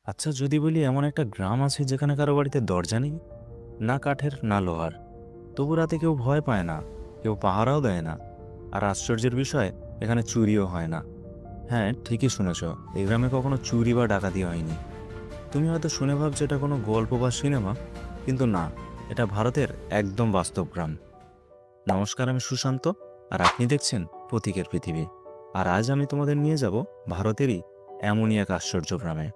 আচ্ছা, যদি বলি এমন একটা গ্রাম আছে যেখানে কারো বাড়িতে দরজা নেই, না কাঠের না লোহার, তবু রাতে কেউ ভয় পায় না, কেউ পাহারাও দেয় না। আর আশ্চর্যের বিষয়, এখানে চুরিও হয় না। হ্যাঁ, ঠিকই শুনেছ, এই গ্রামে কখনো চুরি বা ডাকাতি হয়নি। তুমি হয়তো শুনে ভাবছো এটা কোনো গল্প বা সিনেমা, কিন্তু না, এটা ভারতের একদম বাস্তব গ্রাম। নমস্কার, আমি সুশান্ত, আর আপনি দেখছেন প্রতীকের পৃথিবী। আর আজ আমি তোমাদের নিয়ে যাব ভারতেরই এমনই এক আশ্চর্য গ্রামে,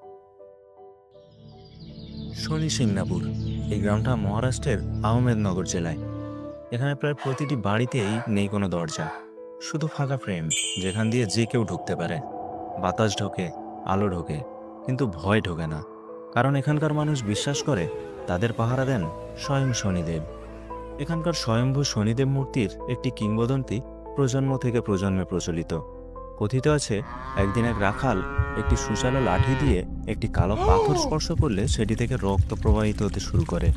শনি সিংনাপুর। এই গ্রামটা মহারাষ্ট্রের আহমেদনগর জেলায়। এখানে প্রায় প্রতিটি বাড়িতেই নেই কোনো দরজা, শুধু ফাঁকা ফ্রেম, যেখান দিয়ে যে কেউ ঢুকতে পারে। বাতাস ঢোকে, আলো ঢোকে, কিন্তু ভয় ঢোকে না। কারণ এখানকার মানুষ বিশ্বাস করে তাদের পাহারা দেন স্বয়ং শনিদেব। এখানকার স্বয়ম্ভু শনিদেব মূর্তির একটি কিংবদন্তি প্রজন্ম থেকে প্রজন্মে প্রচলিত। কথিত আছে, একদিন এক রাখাল একটি সুচালো লাঠি দিয়ে একটি কালো পাথর স্পর্শ করলে সেটি থেকে রক্ত প্রবাহিত হতে শুরু করে।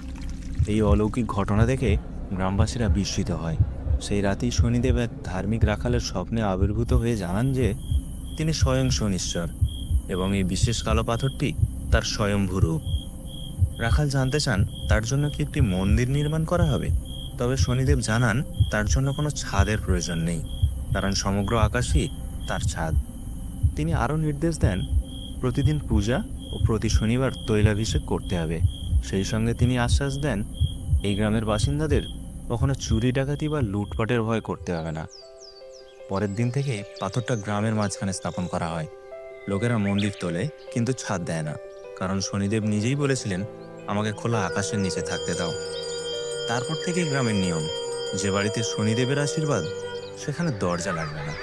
এই অলৌকিক ঘটনা দেখে গ্রামবাসীরা বিস্মিত হয়। সেই রাতেই শনিদেব এক ধার্মিক রাখালের স্বপ্নে আবির্ভূত হয়ে জানান যে তিনি স্বয়ং শনিশ্বর, এবং এই বিশেষ কালো পাথরটি তার স্বয়ম্ভু রূপ। রাখাল জানতে চান তার জন্য কি একটি মন্দির নির্মাণ করা হবে। তবে শনিদেব জানান তার জন্য কোনো ছাদের প্রয়োজন নেই, কারণ সমগ্র আকাশই তার ছাদ। তিনি আরও নির্দেশ দেন প্রতিদিন পূজা ও প্রতি শনিবার তৈলাভিষেক করতে হবে। সেই সঙ্গে তিনি আশ্বাস দেন এই গ্রামের বাসিন্দাদের কখনো চুরি ডাকাতি বা লুটপাটের ভয় করতে হবে না। পরের দিন থেকে পাথরটা গ্রামের মাঝখানে স্থাপন করা হয়। লোকেরা মন্দির তোলে, কিন্তু ছাদ দেয় না, কারণ শনিদেব নিজেই বলেছিলেন আমাকে খোলা আকাশের নিচে থাকতে দাও। তারপর থেকে গ্রামের নিয়ম, যে বাড়িতে শনিদেবের আশীর্বাদ, সেখানে দরজা লাগবে না।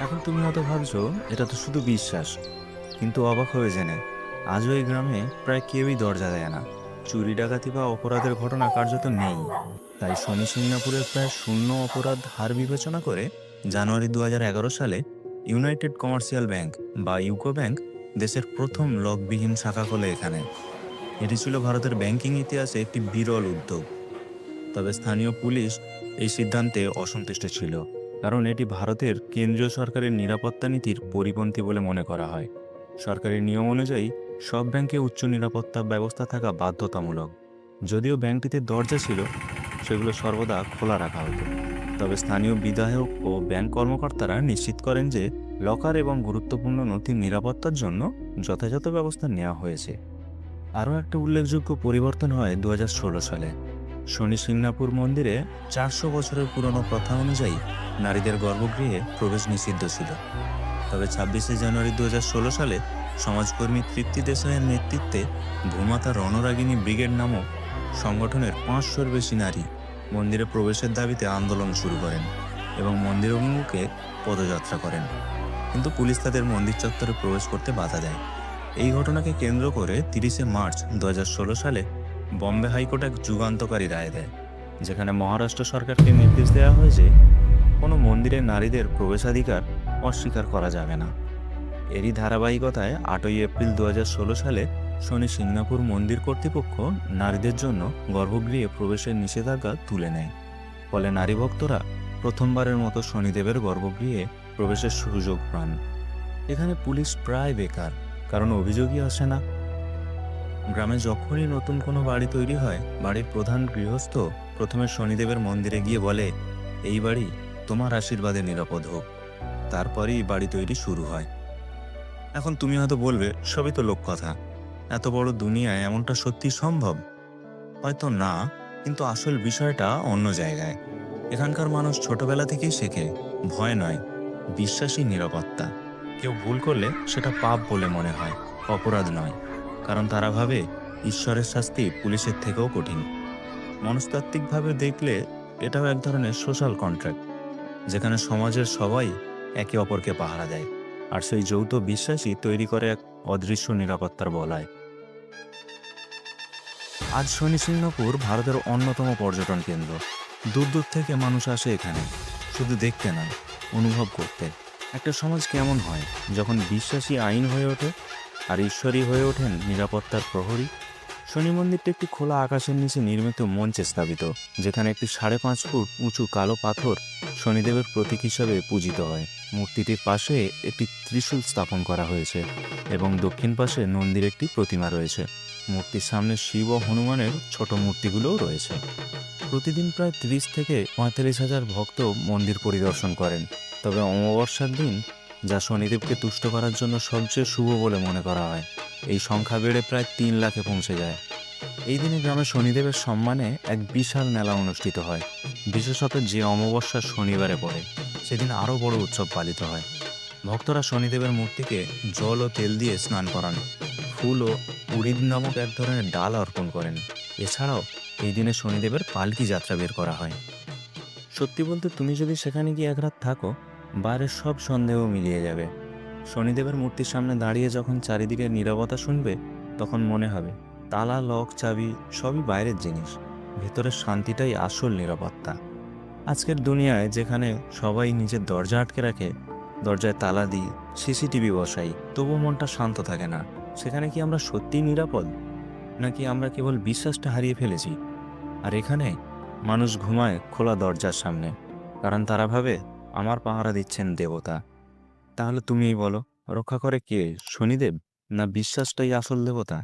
এখন তুমি হয়তো ভাবছো এটা তো শুধু বিশ্বাস, কিন্তু অবাক হয়ে জেনে আজও এই গ্রামে প্রায় কেউই দরজা দেয় না। চুরি ডাকাতি বা অপরাধের ঘটনা কার্যত নেই। তাই শনি সিংনাপুরের প্রায় শূন্য অপরাধ হার বিবেচনা করে জানুয়ারি 2011 সালে ইউনাইটেড কমার্শিয়াল ব্যাংক বা ইউকো ব্যাংক দেশের প্রথম লকবিহীন শাখা খোলে এখানে। এটি ছিল ভারতের ব্যাংকিং ইতিহাসে একটি বিরল উদ্যোগ। তবে স্থানীয় পুলিশ এই সিদ্ধান্তে অসন্তুষ্ট ছিল, কারণ এটি ভারতের কেন্দ্রীয় সরকারের নিরাপত্তা নীতির পরিপন্থী বলে মনে করা হয়। সরকারি নিয়ম অনুযায়ী সব ব্যাংকে উচ্চ নিরাপত্তা ব্যবস্থা থাকা বাধ্যতামূলক। যদিও ব্যাংকটিতে দরজা ছিল, সেগুলো সর্বদা খোলা রাখা হতো। তবে স্থানীয় বিধায়ক ও ব্যাংক কর্মকর্তারা নিশ্চিত করেন যে লকার এবং গুরুত্বপূর্ণ নথির নিরাপত্তার জন্য যথাযথ ব্যবস্থা নেওয়া হয়েছে। আরও একটা উল্লেখযোগ্য পরিবর্তন হয় 2016 সালে। শনি সিংনাপুর মন্দিরে 400 বছরের পুরনো প্রথা অনুযায়ী নারীদের গর্ভগৃহে প্রবেশ নিষিদ্ধ ছিল। তবে 26শে জানুয়ারি 2016 সালে সমাজকর্মী তৃপ্তি দেশাইয়ের নেতৃত্বে ভূমাতা রণরাগিনী ব্রিগেড নামক সংগঠনের 500-র বেশি নারী মন্দিরে প্রবেশের দাবিতে আন্দোলন শুরু করেন এবং মন্দির অভিমুখে পদযাত্রা করেন। কিন্তু পুলিশ তাদের মন্দির চত্বরে প্রবেশ করতে বাধা দেয়। এই ঘটনাকে কেন্দ্র করে 30শে মার্চ 2016 সালে বম্বে হাইকোর্ট এক যুগান্তকারী রায় দেয়, যেখানে মহারাষ্ট্র সরকারকে নির্দেশ দেওয়া হয় যে কোনো মন্দিরে নারীদের প্রবেশাধিকার অস্বীকার করা যাবে না। এরই ধারাবাহিকতায় 8ই এপ্রিল 2016 সালে শনি সিংনাপুর মন্দির কর্তৃপক্ষ নারীদের জন্য গর্ভগৃহে প্রবেশের নিষেধাজ্ঞা তুলে নেয়। ফলে নারী ভক্তরা প্রথমবারের মতো শনিদেবের গর্ভগৃহে প্রবেশের সুযোগ পান। এখানে পুলিশ প্রায় বেকার, কারণ অভিযোগই আসে না। গ্রামে যখনই নতুন কোনো বাড়ি তৈরি হয়, বাড়ির প্রধান গৃহস্থ প্রথমে শনিদেবের মন্দিরে গিয়ে বলে এই বাড়ি তোমার আশীর্বাদে নিরাপদ হোক। তারপরেই বাড়ি তৈরি শুরু হয়। এখন তুমি হয়তো বলবে সবই তো লোককথা, এত বড় দুনিয়ায় এমনটা সত্যি সম্ভব? হয়তো না, কিন্তু আসল বিষয়টা অন্য জায়গায়। এখানকার মানুষ ছোটবেলা থেকেই শেখে ভয় নয়, বিশ্বাসী নিরাপত্তা। কেউ ভুল করলে সেটা পাপ বলে মনে হয়, অপরাধ নয়। কারণ তারা ভাবে ঈশ্বরের শাস্তি পুলিশের থেকেও কঠিন। মনস্তাত্ত্বিকভাবে দেখলে এটাও এক ধরনের সোশ্যাল কন্ট্রাক্ট, যেখানে সমাজের সবাই একে অপরকে পাহারা দেয়, আর সেই যৌথ বিশ্বাসই তৈরি করে এক অদৃশ্য নিরাপত্তার বলয়। আজ শনি সিংনাপুর ভারতের অন্যতম পর্যটন কেন্দ্র। দূর দূর থেকে মানুষ আসে এখানে, শুধু দেখতে নয়, অনুভব করতে। একটা সমাজ কেমন হয় যখন বিশ্বাসী আইন হয়ে ওঠে আর ঈশ্বরই হয়ে ওঠেন নিরাপত্তার প্রহরী। শনি মন্দিরটি একটি খোলা আকাশের নিচে নির্মিত মঞ্চে স্থাপিত, যেখানে একটি 5.5 ফুট উঁচু কালো পাথর শনিদেবের প্রতীক হিসাবে পূজিত হয়। মূর্তিটির পাশে একটি ত্রিশূল স্থাপন করা হয়েছে এবং দক্ষিণ পাশে নন্দীর একটি প্রতিমা রয়েছে। মূর্তির সামনে শিব ও হনুমানের ছোট মূর্তিগুলোও রয়েছে। প্রতিদিন প্রায় ৩০ থেকে ৩৫,০০০ ভক্ত মন্দির পরিদর্শন করেন। তবে অমাবস্যার দিন, যা শনিদেবকে তুষ্ট করার জন্য সবচেয়ে শুভ বলে মনে করা হয়, এই সংখ্যা বেড়ে প্রায় ৩ লাখে পৌঁছে যায়। এই দিনে গ্রামে শনিদেবের সম্মানে এক বিশাল মেলা অনুষ্ঠিত হয়। বিশেষত যে অমাবস্যার শনিবারে পড়ে, সেদিন আরও বড় উৎসব পালিত হয়। ভক্তরা শনিদেবের মূর্তিকে জল ও তেল দিয়ে স্নান করান, ফুল ও উড়িদ নামক এক ধরনের ডাল অর্পণ করেন। এছাড়াও এই দিনে শনিদেবের পালকি যাত্রা বের করা হয়। সত্যি বলতে, তুমি যদি সেখানে গিয়ে এক রাত থাকো, বাইরের সব সন্দেহ মিলিয়ে যাবে। শনিদেবের মূর্তির সামনে দাঁড়িয়ে যখন চারিদিকে নীরবতা শুনবে, তখন মনে হবে তালা, লক, চাবি সবই বাইরের জিনিস, ভেতরের শান্তিটাই আসল নিরাপত্তা। আজকের দুনিয়ায় যেখানে সবাই নিজের দরজা আটকে রাখে, দরজায় তালা দিই, সিসিটিভি বসাই, তবুও মনটা শান্ত থাকে না। সেখানে কি আমরা সত্যিই নিরাপদ, নাকি আমরা কেবল বিশ্বাসটা হারিয়ে ফেলেছি? আর এখানে মানুষ ঘুমায় খোলা দরজার সামনে, কারণ তারা ভাবে আমার পাহারা দিচ্ছেন দেবতা। তাহলে তুমিই বলো, রক্ষা করে কে, শনিদেব না বিশ্বাসটাই আসল দেবতা?